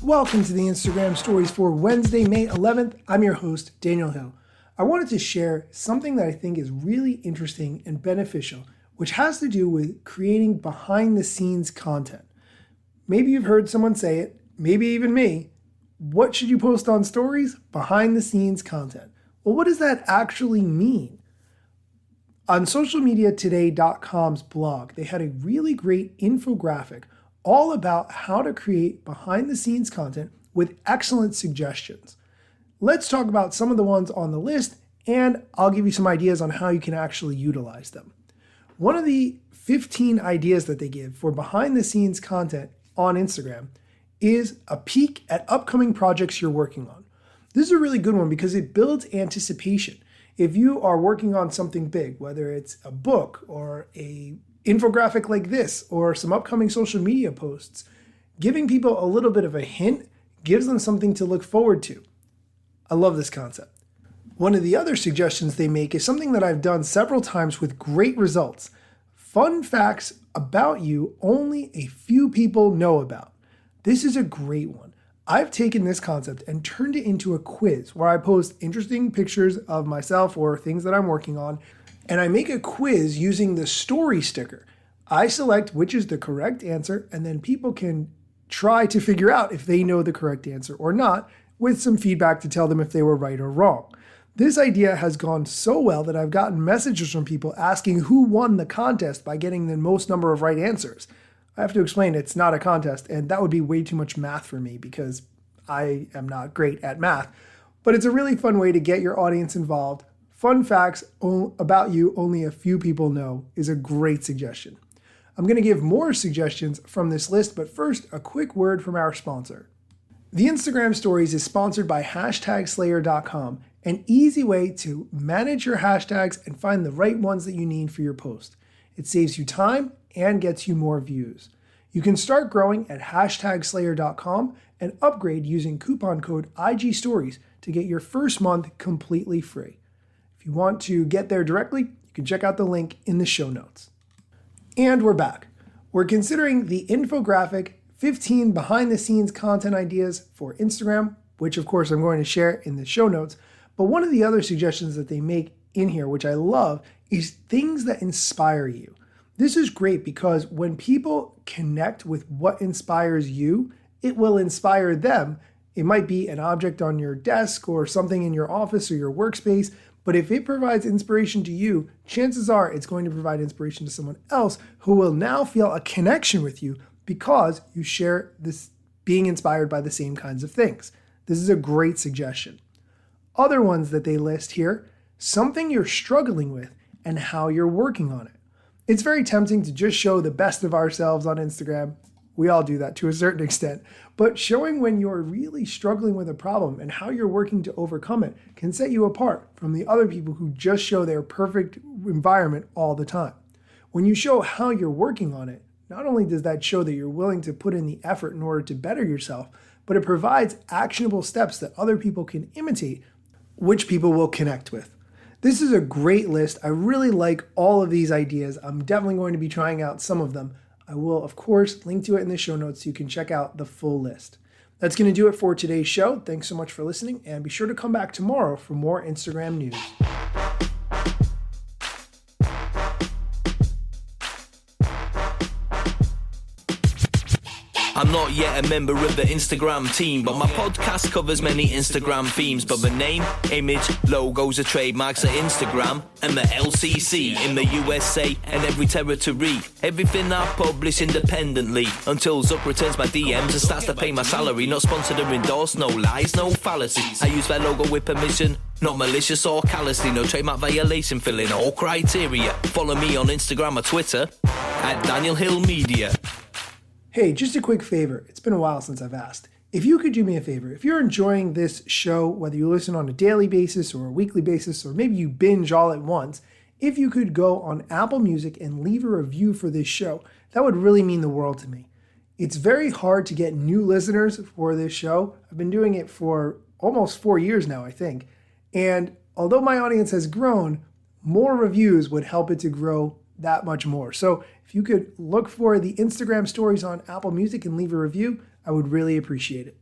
Welcome to the Instagram Stories for Wednesday, May 11th. I'm your host, Daniel Hill. I wanted to share something that I think is really interesting and beneficial, which has to do with creating behind-the-scenes content. Maybe you've heard someone say it, maybe even me. What should you post on stories? Behind-the-scenes content. Well, what does that actually mean? On socialmediatoday.com's blog, they had a really great infographic all about how to create behind-the-scenes content with excellent suggestions. Let's talk about some of the ones on the list, and I'll give you some ideas on how you can actually utilize them. One of the 15 ideas that they give for behind-the-scenes content on Instagram is a peek at upcoming projects you're working on. This is a really good one because it builds anticipation. If you are working on something big, whether it's a book or a infographic like this or some upcoming social media posts, giving people a little bit of a hint gives them something to look forward to. I love this concept. One of the other suggestions they make is something that I've done several times with great results. Fun facts about you only a few people know about. This is a great one. I've taken this concept and turned it into a quiz where I post interesting pictures of myself or things that I'm working on, and I make a quiz using the story sticker. I select which is the correct answer, and then people can try to figure out if they know the correct answer or not, with some feedback to tell them if they were right or wrong. This idea has gone so well that I've gotten messages from people asking who won the contest by getting the most number of right answers. I have to explain it's not a contest, and that would be way too much math for me because I am not great at math. But it's a really fun way to get your audience involved. Fun facts about you only a few people know is a great suggestion. I'm going to give more suggestions from this list, but first, a quick word from our sponsor. The Instagram Stories is sponsored by HashtagSlayer.com, an easy way to manage your hashtags and find the right ones that you need for your post. It saves you time and gets you more views. You can start growing at HashtagSlayer.com and upgrade using coupon code IGStories to get your first month completely free. If you want to get there directly, you can check out the link in the show notes. And we're back. We're considering the infographic 15 behind-the-scenes content ideas for Instagram, which of course I'm going to share in the show notes. But one of the other suggestions that they make in here, which I love, is things that inspire you. This is great because when people connect with what inspires you, it will inspire them. It might be an object on your desk or something in your office or your workspace, but if it provides inspiration to you, chances are it's going to provide inspiration to someone else who will now feel a connection with you because you share this being inspired by the same kinds of things. This is a great suggestion. Other ones that they list here, something you're struggling with and how you're working on it. It's very tempting to just show the best of ourselves on Instagram. We all do that to a certain extent, but showing when you're really struggling with a problem and how you're working to overcome it can set you apart from the other people who just show their perfect environment all the time. When you show how you're working on it, not only does that show that you're willing to put in the effort in order to better yourself, but it provides actionable steps that other people can imitate, which people will connect with. This is a great list. I really like all of these ideas. I'm definitely going to be trying out some of them. I will, of course, link to it in the show notes so you can check out the full list. That's going to do it for today's show. Thanks so much for listening, and be sure to come back tomorrow for more Instagram news. I'm not yet a member of the Instagram team, but my podcast covers many Instagram themes. But the name, image, logos are trademarks at Instagram and the LCC in the USA and every territory. Everything I publish independently until Zuck returns my DMs and starts to pay my salary. Not sponsored or endorsed, no lies, no fallacies. I use their logo with permission, not malicious or callously. No trademark violation, filling all criteria. Follow me on Instagram or Twitter at Daniel Hill Media. Hey, just a quick favor. It's been a while since I've asked. If you could do me a favor, if you're enjoying this show, whether you listen on a daily basis or a weekly basis, or maybe you binge all at once, if you could go on Apple Music and leave a review for this show, that would really mean the world to me. It's very hard to get new listeners for this show. I've been doing it for almost 4 years now, I think. And although my audience has grown, more reviews would help it to grow that much more. So if you could look for the Instagram Stories on Apple Music and leave a review, I would really appreciate it.